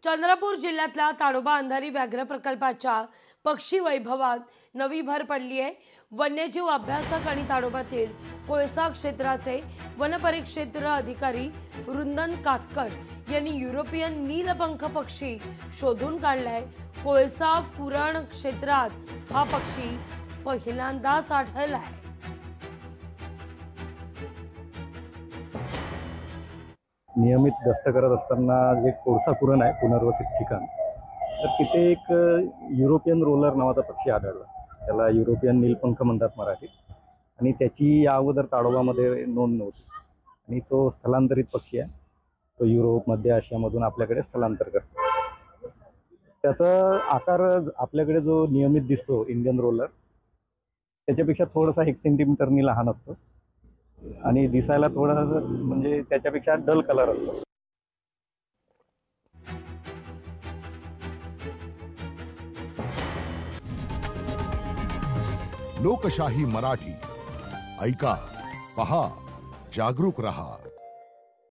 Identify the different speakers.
Speaker 1: चंद्रपूर जिल्ह्यातल्या ताडोबा अंधारी व्याघ्र प्रकल्पाच्या पक्षी वैभवात नवी भर पडली आहे। वन्यजीव अभ्यासक आणि ताडोबातील कोळसा क्षेत्राचे वनपरिक्षेत्र अधिकारी रुंदन कातकर यांनी युरोपियन नीलपंख पक्षी शोधून काढलाय। कोळसा कुरण क्षेत्रात हा पक्षी पहिल्यांदाच आढळलाय।
Speaker 2: नियमित गस्त करत असताना जे कोळसा कुरण आहे पुनर्वसित ठिकाण, तर तिथे एक युरोपियन रोलर नावाचा पक्षी आढळला। त्याला युरोपियन नीलपंख म्हणतात मराठीत, आणि त्याची या अगोदर ताडोबामध्ये नोंद नव्हती। आणि तो स्थलांतरित पक्षी आहे। तो युरोप, मध्य आशियामधून आपल्याकडे स्थलांतर करतो। त्याचा आकार आपल्याकडे जो नियमित दिसतो इंडियन रोलर, त्याच्यापेक्षा थोडासा 1 सेंटीमीटरनी लहान असतो आणि दिसायला थोडा म्हणजे त्याच्यापेक्षा डल कलर असतो।
Speaker 3: लोकशाही मराठी ऐका, पहा, जागरूक रहा।